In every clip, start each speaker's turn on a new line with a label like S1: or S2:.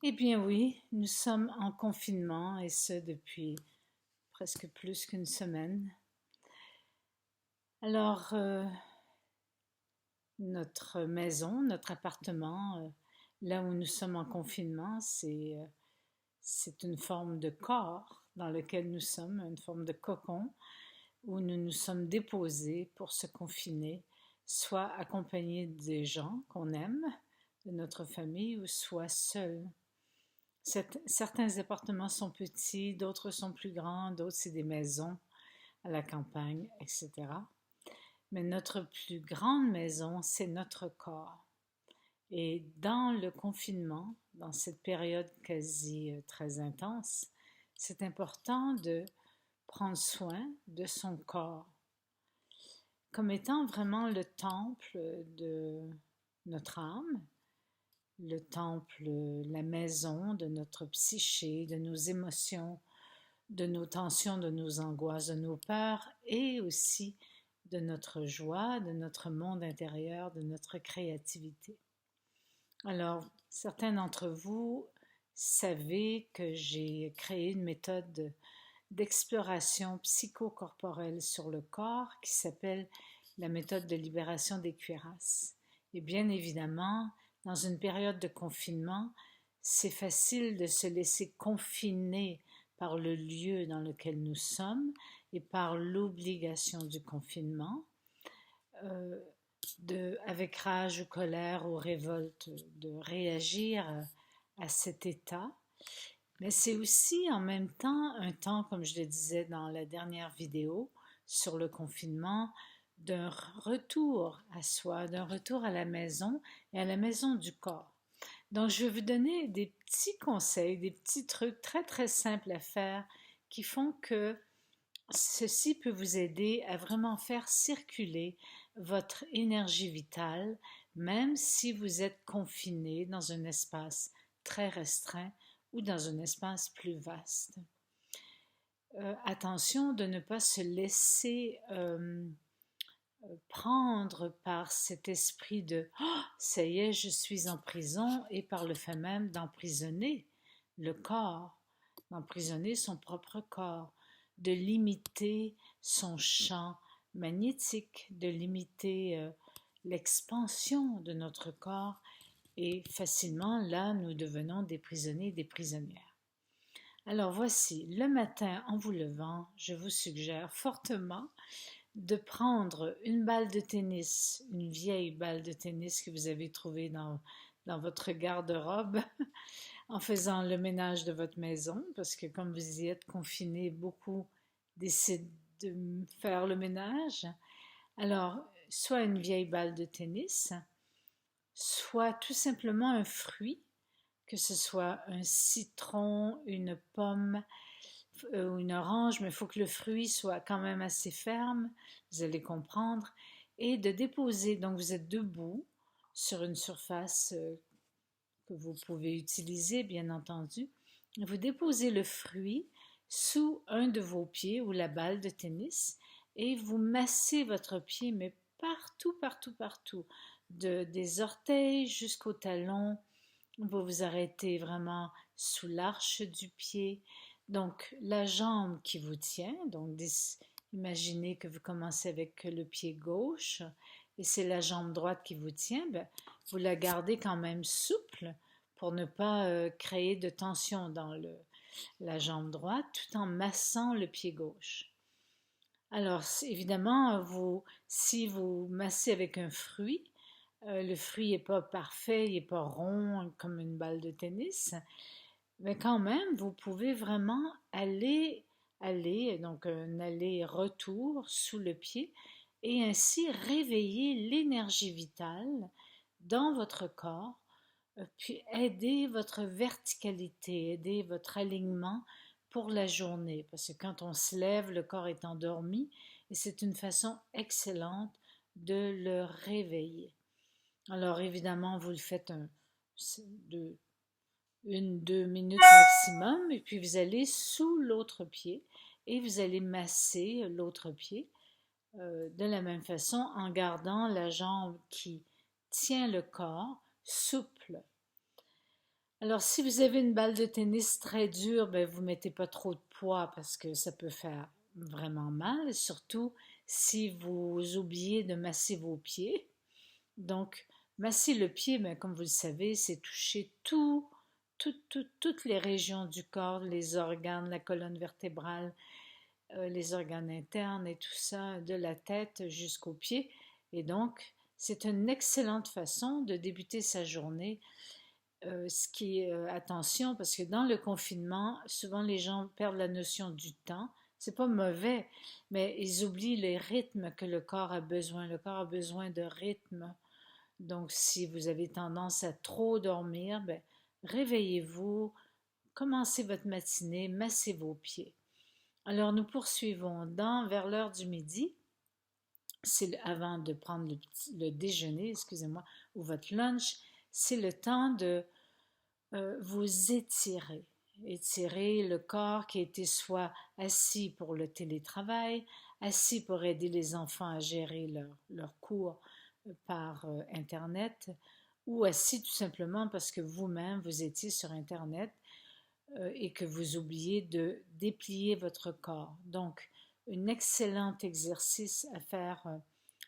S1: Eh bien oui, nous sommes en confinement et ce depuis presque plus qu'une semaine. Alors, notre maison, notre appartement, là où nous sommes en confinement, c'est une forme de corps dans lequel nous sommes, une forme de cocon où nous nous sommes déposés pour se confiner, soit accompagnés des gens qu'on aime, de notre famille, ou soit seuls. Certains appartements sont petits, d'autres sont plus grands, d'autres c'est des maisons à la campagne, etc. Mais notre plus grande maison, c'est notre corps. Et dans le confinement, dans cette période quasi très intense, c'est important de prendre soin de son corps comme étant vraiment le temple de notre âme, le temple, la maison de notre psyché, de nos émotions, de nos tensions, de nos angoisses, de nos peurs et aussi de notre joie, de notre monde intérieur, de notre créativité. Alors, certains d'entre vous savez que j'ai créé une méthode d'exploration psychocorporelle sur le corps qui s'appelle la méthode de libération des cuirasses. Et bien évidemment, dans une période de confinement, c'est facile de se laisser confiner par le lieu dans lequel nous sommes et par l'obligation du confinement, euh, avec rage ou colère ou révolte, de réagir à cet état. Mais c'est aussi en même temps un temps, comme je le disais dans la dernière vidéo sur le confinement, d'un retour à soi, d'un retour à la maison et à la maison du corps. Donc, je vais vous donner des petits conseils, des petits trucs très très simples à faire qui font que ceci peut vous aider à vraiment faire circuler votre énergie vitale, même si vous êtes confiné dans un espace très restreint ou dans un espace plus vaste. Attention de ne pas se laisser prendre par cet esprit de oh, ça y est, je suis en prison et par le fait même d'emprisonner le corps, d'emprisonner son propre corps, de limiter son champ magnétique, de limiter l'expansion de notre corps et facilement là nous devenons des prisonniers et des prisonnières. Alors voici, le matin en vous levant, je vous suggère fortement de prendre une balle de tennis, une vieille balle de tennis que vous avez trouvée dans votre garde-robe en faisant le ménage de votre maison, parce que comme vous y êtes confiné, beaucoup décident de faire le ménage. Alors, soit une vieille balle de tennis, soit tout simplement un fruit, que ce soit un citron, une pomme, ou une orange, mais il faut que le fruit soit quand même assez ferme, vous allez comprendre, et de déposer, donc vous êtes debout sur une surface que vous pouvez utiliser, bien entendu, vous déposez le fruit sous un de vos pieds ou la balle de tennis et vous massez votre pied, mais partout, partout, partout, des orteils jusqu'au talon. Vous vous arrêtez vraiment sous l'arche du pied. Donc, la jambe qui vous tient, donc imaginez que vous commencez avec le pied gauche et c'est la jambe droite qui vous tient, ben, vous la gardez quand même souple pour ne pas créer de tension dans la jambe droite tout en massant le pied gauche. Alors, évidemment, si vous massez avec un fruit, le fruit n'est pas parfait, il n'est pas rond comme une balle de tennis, mais quand même, vous pouvez vraiment aller, donc un aller-retour sous le pied, et ainsi réveiller l'énergie vitale dans votre corps, puis aider votre verticalité, aider votre alignement pour la journée. Parce que quand on se lève, le corps est endormi, et c'est une façon excellente de le réveiller. Alors évidemment, vous le faites de 1, 2 minutes maximum, et puis vous allez sous l'autre pied et vous allez masser l'autre pied de la même façon en gardant la jambe qui tient le corps souple. Alors, si vous avez une balle de tennis très dure, ben, vous mettez pas trop de poids parce que ça peut faire vraiment mal, surtout si vous oubliez de masser vos pieds. Donc, masser le pied, ben, comme vous le savez, c'est toucher toutes les régions du corps, les organes, la colonne vertébrale, les organes internes et tout ça, de la tête jusqu'aux pieds. Et donc, c'est une excellente façon de débuter sa journée. Attention, parce que dans le confinement, souvent les gens perdent la notion du temps. C'est pas mauvais, mais ils oublient les rythmes que le corps a besoin. Le corps a besoin de rythme. Donc, si vous avez tendance à trop dormir, ben, réveillez-vous, commencez votre matinée, massez vos pieds. Alors, nous poursuivons vers l'heure du midi. C'est avant de prendre le déjeuner, excusez-moi, ou votre lunch. C'est le temps de vous étirer. Étirer le corps qui était soit assis pour le télétravail, assis pour aider les enfants à gérer leurs cours par Internet, ou assis tout simplement parce que vous-même, vous étiez sur Internet et que vous oubliez de déplier votre corps. Donc, un excellent exercice à faire,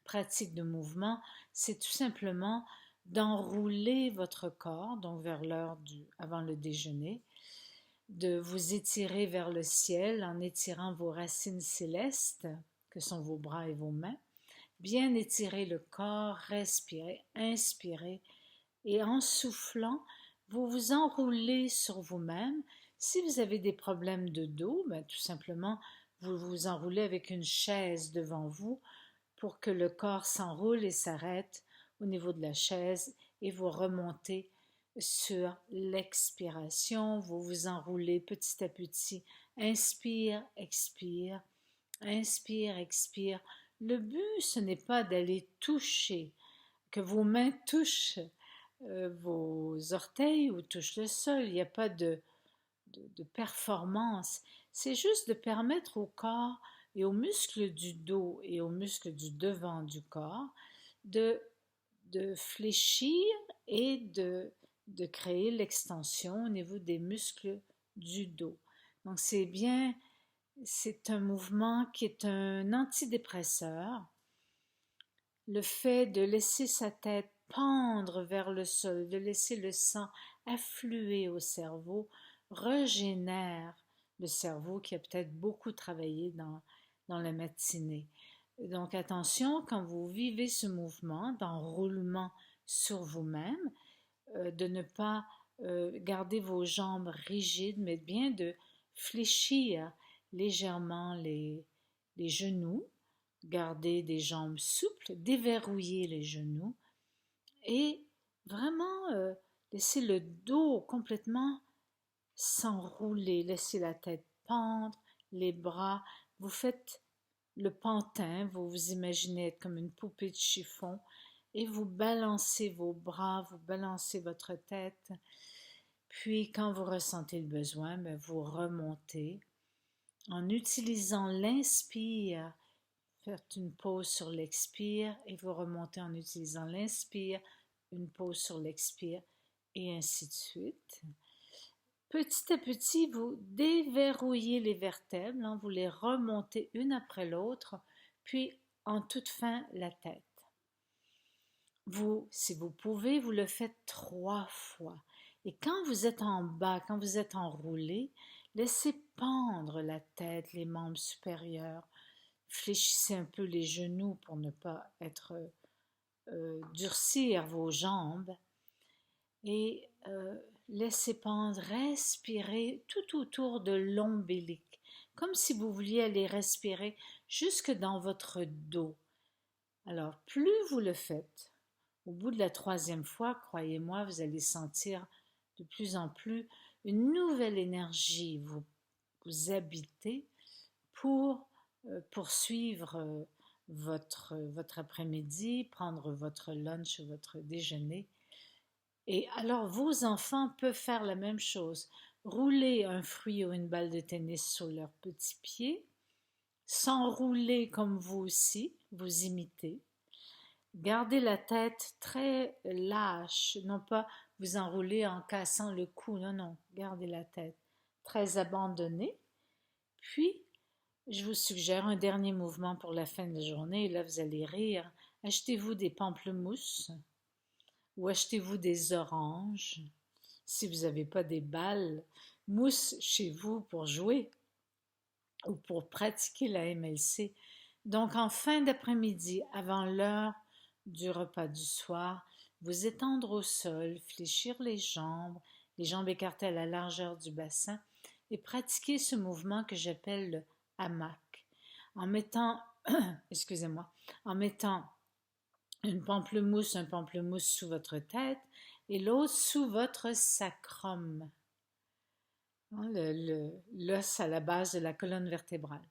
S1: pratique de mouvement, c'est tout simplement d'enrouler votre corps, donc vers avant le déjeuner, de vous étirer vers le ciel en étirant vos racines célestes, que sont vos bras et vos mains, bien étirer le corps, respirer, inspirer, et en soufflant, vous vous enroulez sur vous-même. Si vous avez des problèmes de dos, ben, tout simplement, vous vous enroulez avec une chaise devant vous pour que le corps s'enroule et s'arrête au niveau de la chaise et vous remontez sur l'expiration. Vous vous enroulez petit à petit. Inspire, expire, inspire, expire. Le but, ce n'est pas d'aller toucher, que vos mains touchent vos orteils ou touchent le sol. Il n'y a pas de performance. C'est juste de permettre au corps et aux muscles du dos et aux muscles du devant du corps de, de fléchir et de créer l'extension au niveau des muscles du dos. Donc c'est un mouvement qui est un antidépresseur. Le fait de laisser sa tête pendre vers le sol, de laisser le sang affluer au cerveau, régénère le cerveau qui a peut-être beaucoup travaillé dans la matinée. Donc attention, quand vous vivez ce mouvement d'enroulement sur vous-même, de ne pas garder vos jambes rigides, mais bien de fléchir légèrement les genoux, garder des jambes souples, déverrouiller les genoux et vraiment laisser le dos complètement s'enrouler, laisser la tête pendre, les bras. Vous faites le pantin, vous vous imaginez être comme une poupée de chiffon et vous balancez vos bras, vous balancez votre tête. Puis quand vous ressentez le besoin, ben, vous remontez en utilisant l'inspire. Faites une pause sur l'expire et vous remontez en utilisant l'inspire, une pause sur l'expire et ainsi de suite. Petit à petit, vous déverrouillez les vertèbres, hein, vous les remontez une après l'autre, puis en toute fin, la tête. Vous, si vous pouvez, vous le faites 3 fois. Et quand vous êtes en bas, quand vous êtes enroulé, laissez pendre la tête, les membres supérieurs. Fléchissez un peu les genoux pour ne pas durcir vos jambes. Et laissez pendre, respirez tout autour de l'ombilic, comme si vous vouliez aller respirer jusque dans votre dos. Alors, plus vous le faites, au bout de la 3e fois, croyez-moi, vous allez sentir de plus en plus une nouvelle énergie vous habiter pour poursuivre votre après-midi, prendre votre lunch, votre déjeuner. Et alors, vos enfants peuvent faire la même chose. Rouler un fruit ou une balle de tennis sur leurs petits pieds, s'enrouler comme vous aussi, vous imitez. Gardez la tête très lâche, non pas vous enrouler en cassant le cou. Non, non, gardez la tête très abandonnée. Puis, je vous suggère un dernier mouvement pour la fin de la journée. Et là, vous allez rire. Achetez-vous des pamplemousses ou achetez-vous des oranges. Si vous n'avez pas des balles, mousse chez vous pour jouer ou pour pratiquer la MLC. Donc, en fin d'après-midi, avant l'heure du repas du soir, vous étendre au sol, fléchir les jambes écartées à la largeur du bassin et pratiquer ce mouvement que j'appelle le hamac. En mettant, excusez-moi, en mettant un pamplemousse sous votre tête et l'autre sous votre sacrum, l'os à la base de la colonne vertébrale.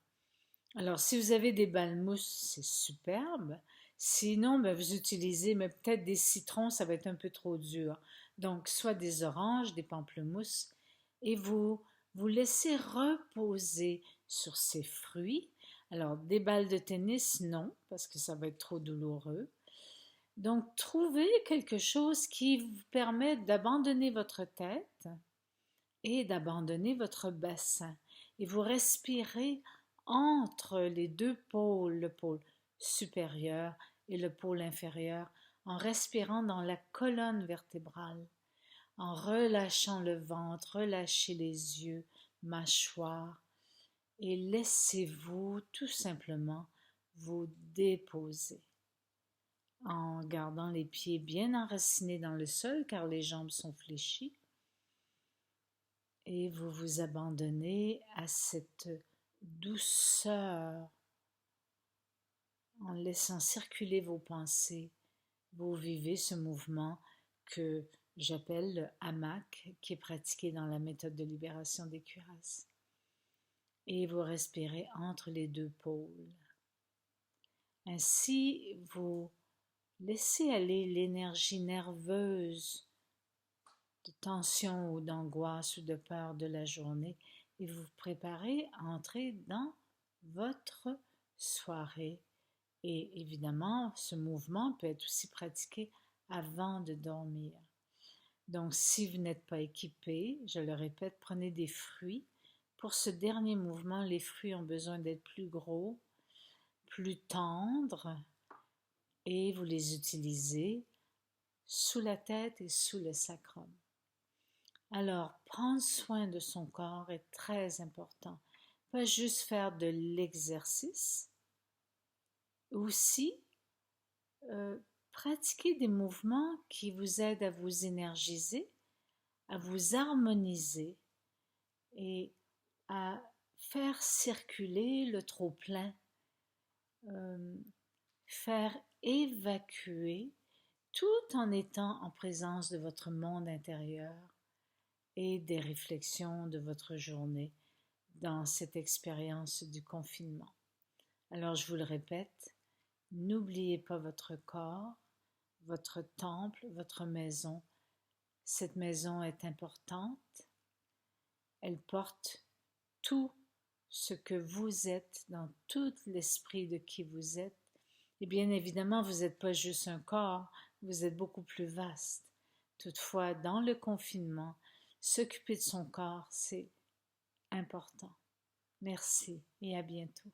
S1: Alors, si vous avez des balles mousse, c'est superbe. Sinon, ben, vous utilisez, mais peut-être des citrons, ça va être un peu trop dur. Donc, soit des oranges, des pamplemousses, et vous laissez reposer sur ces fruits. Alors, des balles de tennis, non, parce que ça va être trop douloureux. Donc, trouvez quelque chose qui vous permet d'abandonner votre tête et d'abandonner votre bassin. Et vous respirez entre les deux pôles, le pôle supérieur et le pôle inférieur, en respirant dans la colonne vertébrale, en relâchant le ventre, relâchez les yeux, mâchoire, et laissez-vous tout simplement vous déposer en gardant les pieds bien enracinés dans le sol car les jambes sont fléchies. Et vous vous abandonnez à cette douceur en laissant circuler vos pensées. Vous vivez ce mouvement que j'appelle le hamac, qui est pratiqué dans la méthode de libération des cuirasses. Et vous respirez entre les deux pôles. Ainsi, vous laissez aller l'énergie nerveuse de tension ou d'angoisse ou de peur de la journée et vous préparez à entrer dans votre soirée. Et évidemment, ce mouvement peut être aussi pratiqué avant de dormir. Donc, si vous n'êtes pas équipé, je le répète, prenez des fruits. Pour ce dernier mouvement, les fruits ont besoin d'être plus gros, plus tendres, et vous les utilisez sous la tête et sous le sacrum. Alors, prendre soin de son corps est très important. Pas juste faire de l'exercice, aussi pratiquer des mouvements qui vous aident à vous énergiser, à vous harmoniser et à faire circuler le trop-plein, faire évacuer tout en étant en présence de votre monde intérieur et des réflexions de votre journée dans cette expérience du confinement. Alors je vous le répète, n'oubliez pas votre corps, votre temple, votre maison. Cette maison est importante. Elle porte tout ce que vous êtes dans tout l'esprit de qui vous êtes. Et bien évidemment, vous n'êtes pas juste un corps, vous êtes beaucoup plus vaste. Toutefois, dans le confinement, s'occuper de son corps, c'est important. Merci et à bientôt.